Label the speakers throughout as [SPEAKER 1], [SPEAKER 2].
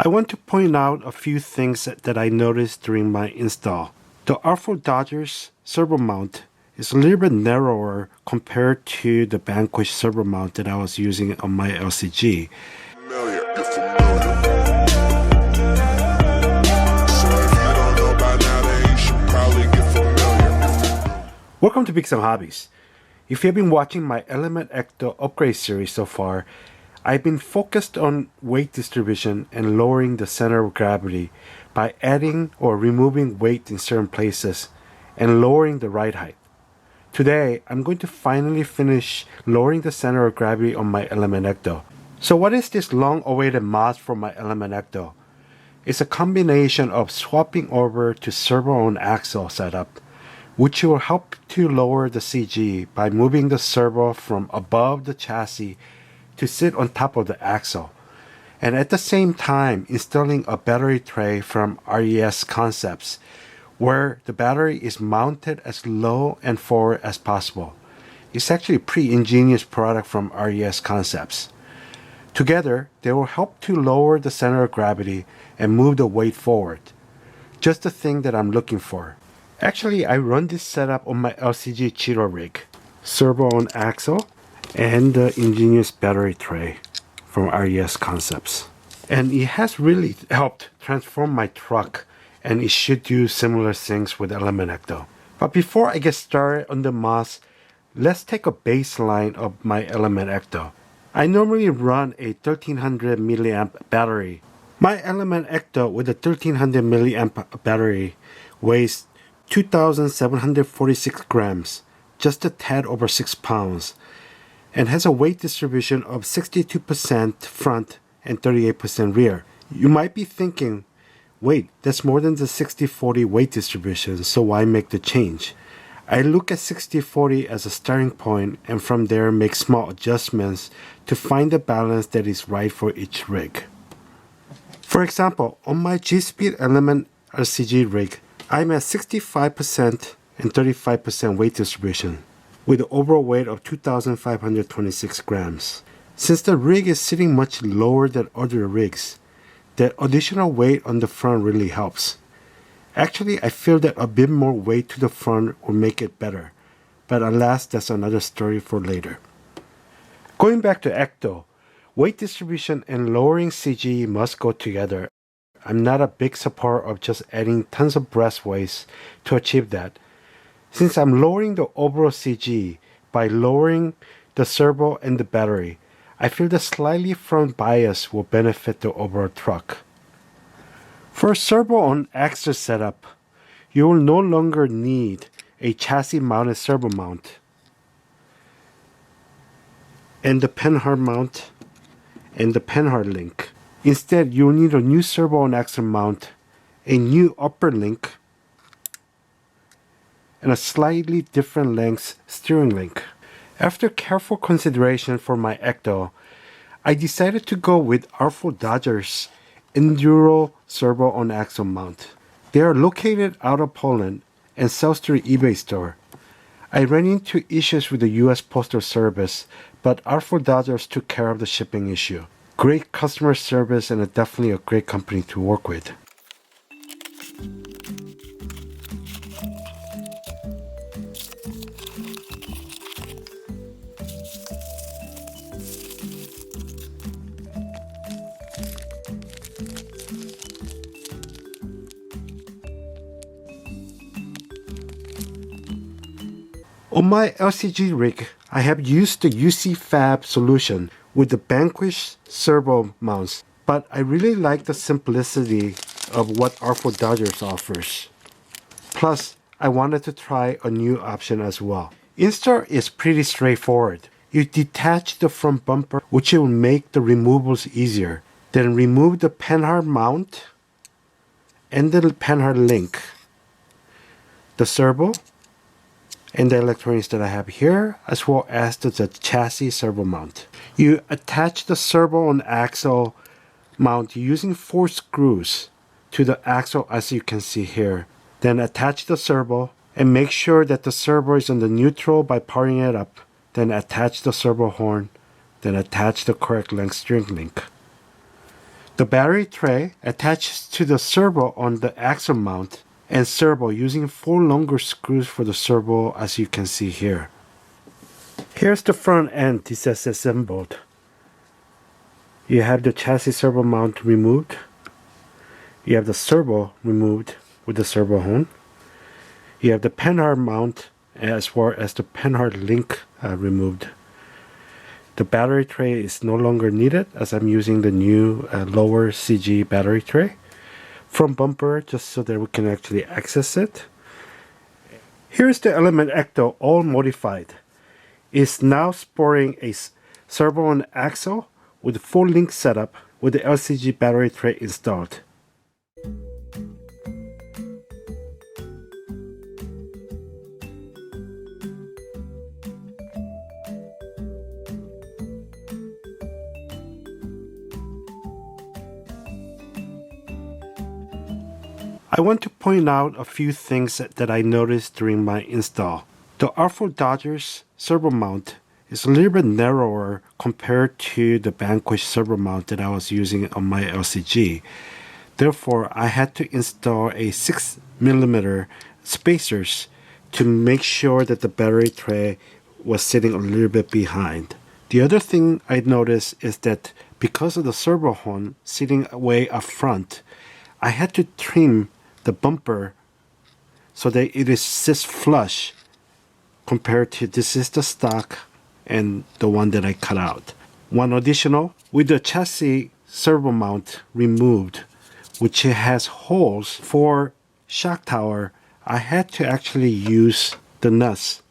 [SPEAKER 1] I want to point out a few things that I noticed during my install. The R4 Dodger's servo mount is a little bit narrower compared to the Vanquish servo mount that I was using on my LCG. Welcome to Big Sam Hobbies. If you've been watching my Element Ecto upgrade series so far, I've been focused on weight distribution and lowering the center of gravity by adding or removing weight in certain places and lowering the ride height. Today, I'm going to finally finish lowering the center of gravity on my Element Ecto. So what is this long-awaited mod for my Element Ecto? It's a combination of swapping over to servo-on-axle setup, which will help to lower the CG by moving the servo from above the chassis to sit on top of the axle, and at the same time installing a battery tray from RES Concepts, where the battery is mounted as low and forward as possible. It's actually a pretty ingenious product from RES Concepts. Together, they will help to lower the center of gravity and move the weight forward. Just the thing that I'm looking for. Actually, I run this setup on my LCG Cheeto rig, servo on axle, and the ingenious battery tray from RES Concepts. And it has really helped transform my truck, and it should do similar things with Element Ecto. But before I get started on the mods, let's take a baseline of my Element Ecto. I normally run a 1300 milliamp battery. My Element Ecto with a 1300 milliamp battery weighs 2,746 grams, just a tad over 6 pounds, and has a weight distribution of 62% front and 38% rear. You might be thinking, wait, that's more than the 60-40 weight distribution, so why make the change? I look at 60-40 as a starting point, and from there make small adjustments to find the balance that is right for each rig. For example, on my G-Speed Element LCG rig, I'm at 65% and 35% weight distribution, with an overall weight of 2,526 grams. Since the rig is sitting much lower than other rigs, that additional weight on the front really helps. Actually, I feel that a bit more weight to the front will make it better, but alas, that's another story for later. Going back to Ecto, weight distribution and lowering CG must go together. I'm not a big supporter of just adding tons of breast weights to achieve that. Since I'm lowering the overall CG by lowering the servo and the battery, I feel the slightly front bias will benefit the overall truck. For a servo on axle setup, you will no longer need a chassis mounted servo mount and the penhard mount and the penhard link. Instead, you'll need a new servo on axle mount, a new upper link, and a slightly different length steering link. After careful consideration for my Ecto, I decided to go with R4 Dodger's Enduro servo on axle mount. They are located out of Poland and sells through eBay store. I ran into issues with the US Postal Service, but R4 Dodgers took care of the shipping issue. Great customer service and definitely a great company to work with. On my LCG rig, I have used the UC Fab solution with the Vanquish servo mounts, but I really like the simplicity of what R4 Dodgers offers. Plus, I wanted to try a new option as well. Install is pretty straightforward. You detach the front bumper, which will make the removals easier. Then remove the penhard mount and the penhard link, the servo, and the electronics that I have here, as well as the chassis servo mount. You attach the servo on axle mount using 4 screws to the axle, as you can see here. Then attach the servo and make sure that the servo is on the neutral by powering it up. Then attach the servo horn. Then attach the correct length steering link. The battery tray attaches to the servo on the axle mount and servo using 4 longer screws for the servo, as you can see here. Here's the front end disassembled. You have the chassis servo mount removed. You have the servo removed with the servo horn. You have the panhard mount as well as the panhard link removed. The battery tray is no longer needed as I'm using the new lower CG battery tray. Front bumper just so that we can actually access it. Here's the Element Ecto all modified. It's now sporting a servo and axle with full link setup with the LCG battery tray installed. I want to point out a few things that I noticed during my install. The R4 Dodger's servo mount is a little bit narrower compared to the Vanquish servo mount that I was using on my LCG. Therefore, I had to install a 6mm spacers to make sure that the battery tray was sitting a little bit behind. The other thing I noticed is that because of the servo horn sitting way up front, I had to trim the bumper so that it sits flush compared to this is the stock and the one that I cut out. One additional, with the chassis servo mount removed, which has holes for shock tower, I had to actually use the nuts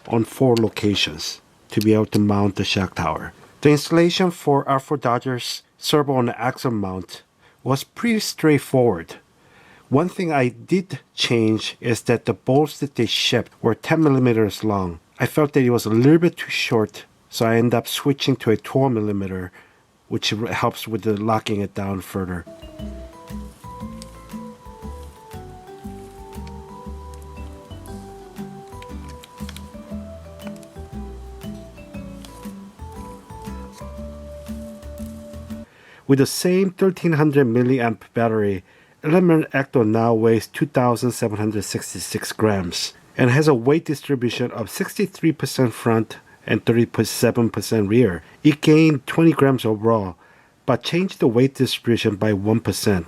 [SPEAKER 1] on 4 locations to be able to mount the shock tower. The installation for R4 Dodger's servo and axle mount was pretty straightforward. One thing I did change is that the bolts that they shipped were 10mm long. I felt that it was a little bit too short, so I ended up switching to a 12mm, which helps with the locking it down further. With the same 1300 milliamp battery, Element Ecto now weighs 2,766 grams and has a weight distribution of 63% front and 37% rear. It gained 20 grams overall, but changed the weight distribution by 1%.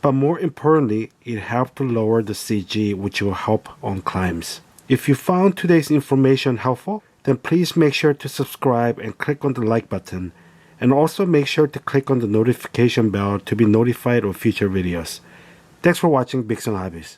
[SPEAKER 1] But more importantly, it helped to lower the CG, which will help on climbs. If you found today's information helpful, then please make sure to subscribe and click on the like button. And also make sure to click on the notification bell to be notified of future videos. Thanks for watching Big Sun Hobbies.